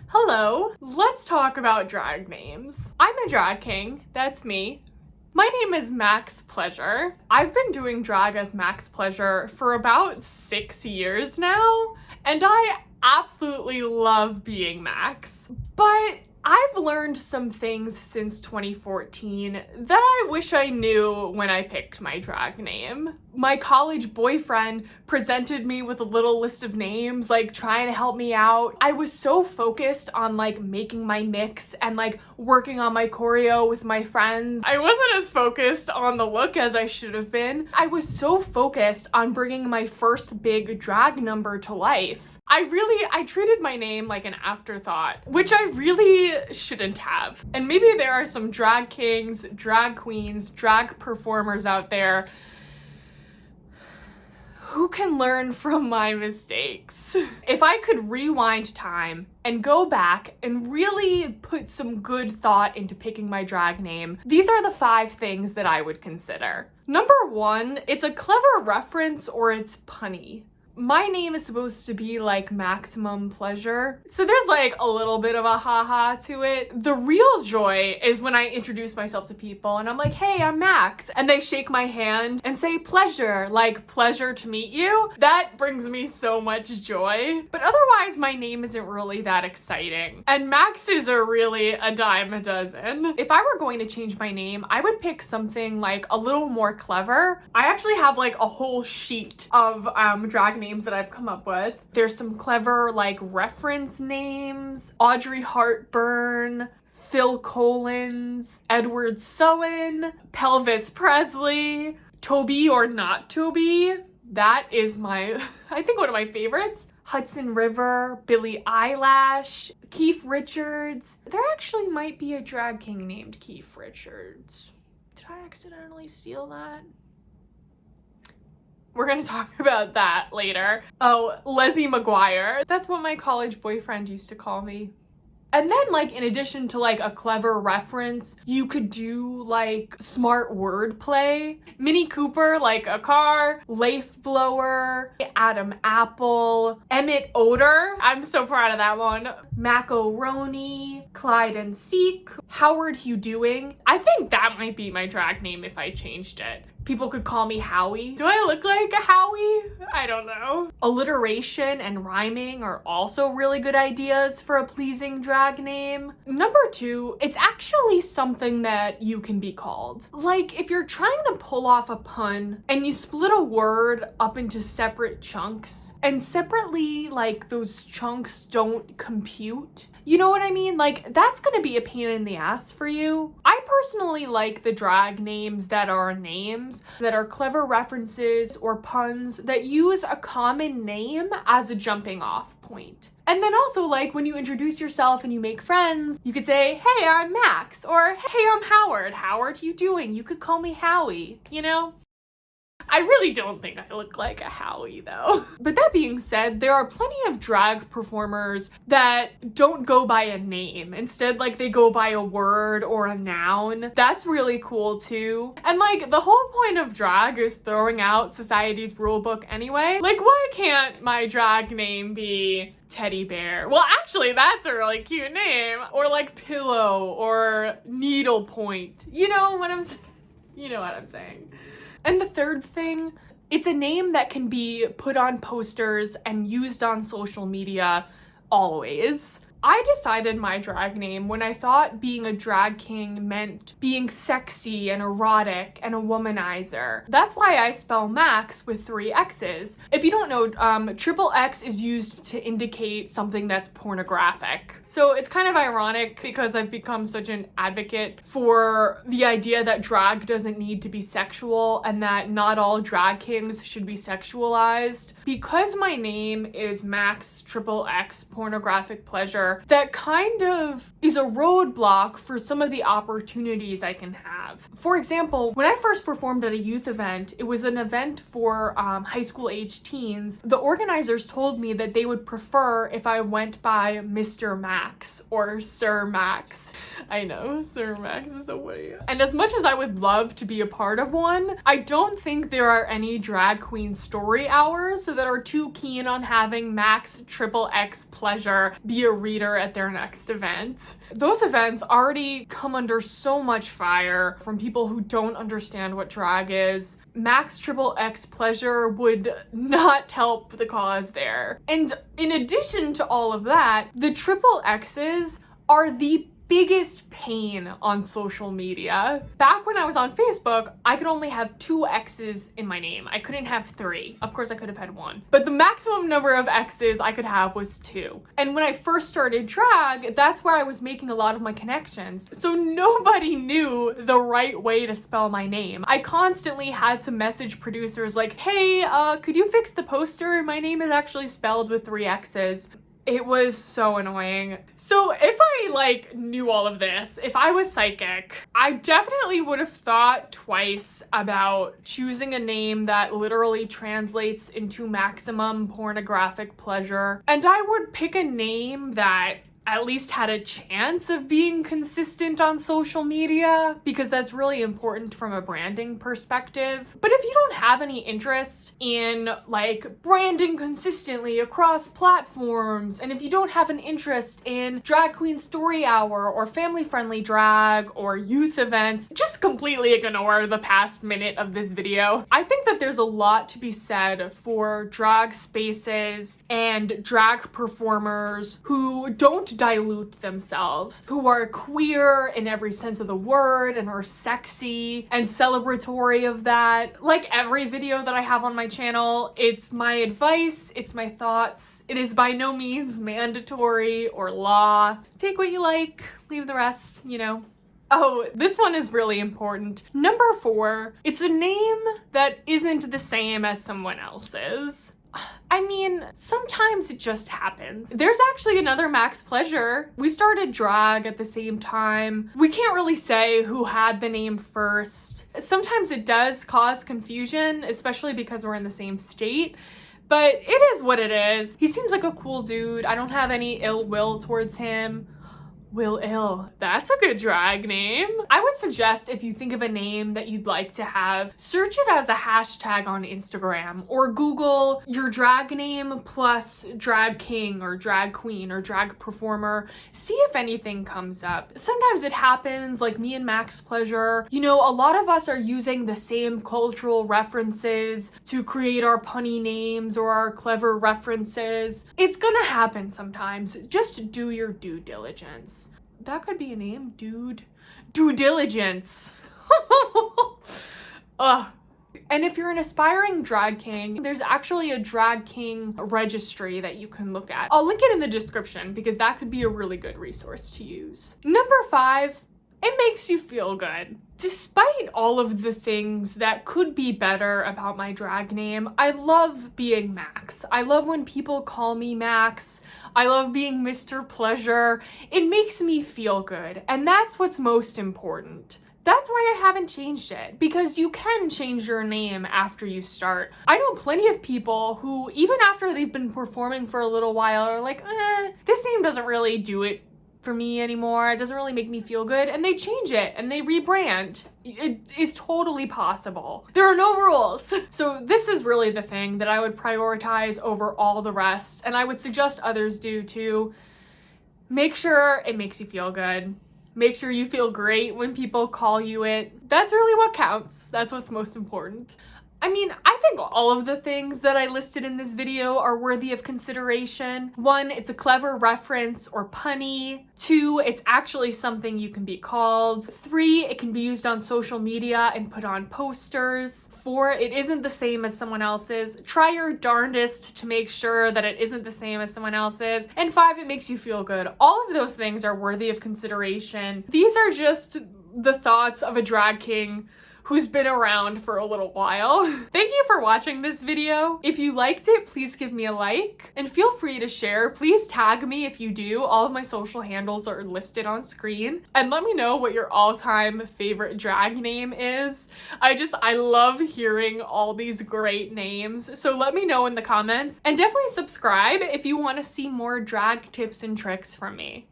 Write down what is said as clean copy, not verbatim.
Hello, let's talk about drag names. I'm a drag king, that's me. My name is Maxx Pleasure. I've been doing drag as Maxx Pleasure for about 6 years now, and I absolutely love being Max. But I've learned some things since 2014 that I wish I knew when I picked my drag name. My college boyfriend presented me with a little list of names, like trying to help me out. I was so focused on like making my mix and like working on my choreo with my friends. I wasn't as focused on the look as I should have been. I was so focused on bringing my first big drag number to life. I treated my name like an afterthought, which I really shouldn't have. And maybe there are some drag kings, drag queens, drag performers out there who can learn from my mistakes. If I could rewind time and go back and really put some good thought into picking my drag name, these are the 5 things that I would consider. Number 1, it's a clever reference or it's punny. My name is supposed to be like maximum pleasure, so there's like a little bit of a haha to it. The real joy is when I introduce myself to people and I'm like, hey, I'm Max, and they shake my hand and say pleasure, like pleasure to meet you. That brings me so much joy. But otherwise, my name isn't really that exciting. And Maxes are really a dime a dozen. If I were going to change my name, I would pick something like a little more clever. I actually have like a whole sheet of drag names that I've come up with. There's some clever like reference names: Audrey Hartburn, Phil Collins, Edward Sullen, Pelvis Presley, Toby or Not Toby. That is I think one of my favorites. Hudson River, Billie Eyelash, Keith Richards. There actually might be a drag king named Keith Richards. Did I accidentally steal that? We're gonna talk about that later. Oh, Leslie McGuire. That's what my college boyfriend used to call me. And then, like, in addition to like a clever reference, you could do like smart wordplay. Mini Cooper, like a car, Leaf Blower, Adam Apple, Emmett Odor. I'm so proud of that one. Macaroni, Clyde and Seek, Howard Hugh Doing. I think that might be my drag name if I changed it. People could call me Howie. Do I look like a Howie? I don't know. Alliteration and rhyming are also really good ideas for a pleasing drag name. Number 2, it's actually something that you can be called. Like if you're trying to pull off a pun and you split a word up into separate chunks and separately like those chunks don't compute. You know what I mean? Like, that's gonna be a pain in the ass for you. I personally like the drag names that are names, that are clever references or puns that use a common name as a jumping off point. And then also, like, when you introduce yourself and you make friends, you could say, hey, I'm Max, or hey, I'm Howard. Howard, you doing? You could call me Howie, you know? I really don't think I look like a Howie though. But that being said, there are plenty of drag performers that don't go by a name. Instead, like they go by a word or a noun. That's really cool too. And like the whole point of drag is throwing out society's rule book anyway. Like why can't my drag name be Teddy Bear? Well, actually, that's a really cute name. Or like Pillow or Needlepoint. You know what I'm saying. And the third thing, it's a name that can be put on posters and used on social media always. I decided my drag name when I thought being a drag king meant being sexy and erotic and a womanizer. That's why I spell Max with 3 X's. If you don't know, triple X is used to indicate something that's pornographic. So it's kind of ironic because I've become such an advocate for the idea that drag doesn't need to be sexual and that not all drag kings should be sexualized. Because my name is Maxx XXX Pornographic Pleasure, that kind of is a roadblock for some of the opportunities I can have. have. For example, when I first performed at a youth event, it was an event for high school age teens. The organizers told me that they would prefer if I went by Mr. Maxx or Sir Maxx. I know, Sir Maxx is so funny. And as much as I would love to be a part of one, I don't think there are any drag queen story hours that are too keen on having Maxxx Pleasure be a reader at their next event. Those events already come under so much fire from people who don't understand what drag is. Maxxx Pleasure would not help the cause there. And in addition to all of that, the triple X's are the biggest pain on social media. Back when I was on Facebook, I could only have 2 X's in my name. I couldn't have 3. Of course, I could have had 1. But the maximum number of X's I could have was 2. And when I first started drag, that's where I was making a lot of my connections. So nobody knew the right way to spell my name. I constantly had to message producers like, hey, could you fix the poster? My name is actually spelled with 3 X's. It was so annoying. So if I knew all of this, if I was psychic, I definitely would have thought twice about choosing a name that literally translates into maximum pornographic pleasure. And I would pick a name that at least had a chance of being consistent on social media, because that's really important from a branding perspective. But if you don't have any interest in branding consistently across platforms, and if you don't have an interest in drag queen story hour or family friendly drag or youth events, just completely ignore the past minute of this video. I think that there's a lot to be said for drag spaces and drag performers who don't dilute themselves, who are queer in every sense of the word and are sexy and celebratory of that. Like every video that I have on my channel, it's my advice, it's my thoughts. It is by no means mandatory or law. Take what you like, leave the rest, you know. Oh, this one is really important. Number 4, it's a name that isn't the same as someone else's. I mean, sometimes it just happens. There's actually another Maxxx Pleasure. We started drag at the same time. We can't really say who had the name first. Sometimes it does cause confusion, especially because we're in the same state. But it is what it is. He seems like a cool dude. I don't have any ill will towards him. Will Ill. That's a good drag name. I would suggest if you think of a name that you'd like to have, search it as a hashtag on Instagram or Google your drag name plus drag king or drag queen or drag performer. See if anything comes up. Sometimes it happens, like me and Maxxx Pleasure. You know, a lot of us are using the same cultural references to create our punny names or our clever references. It's gonna happen sometimes. Just do your due diligence. That could be a name, dude. Due diligence. Ugh. And if you're an aspiring drag king, there's actually a drag king registry that you can look at. I'll link it in the description because that could be a really good resource to use. Number 5, it makes you feel good. Despite all of the things that could be better about my drag name, I love being Max. I love when people call me Max. I love being Mr. Pleasure. It makes me feel good, and that's what's most important. That's why I haven't changed it, because you can change your name after you start. I know plenty of people who, even after they've been performing for a little while, are like, this name doesn't really do it for me anymore. It doesn't really make me feel good. And they change it and they rebrand. It is totally possible. There are no rules. So this is really the thing that I would prioritize over all the rest. And I would suggest others do too. Make sure it makes you feel good. Make sure you feel great when people call you it. That's really what counts. That's what's most important. I mean, I think all of the things that I listed in this video are worthy of consideration. 1, it's a clever reference or punny. 2, it's actually something you can be called. 3, it can be used on social media and put on posters. 4, it isn't the same as someone else's. Try your darndest to make sure that it isn't the same as someone else's. And 5, it makes you feel good. All of those things are worthy of consideration. These are just the thoughts of a drag king who's been around for a little while. Thank you for watching this video. If you liked it, please give me a like and feel free to share. Please tag me if you do. All of my social handles are listed on screen. And let me know what your all-time favorite drag name is. I love hearing all these great names. So let me know in the comments and definitely subscribe if you want to see more drag tips and tricks from me.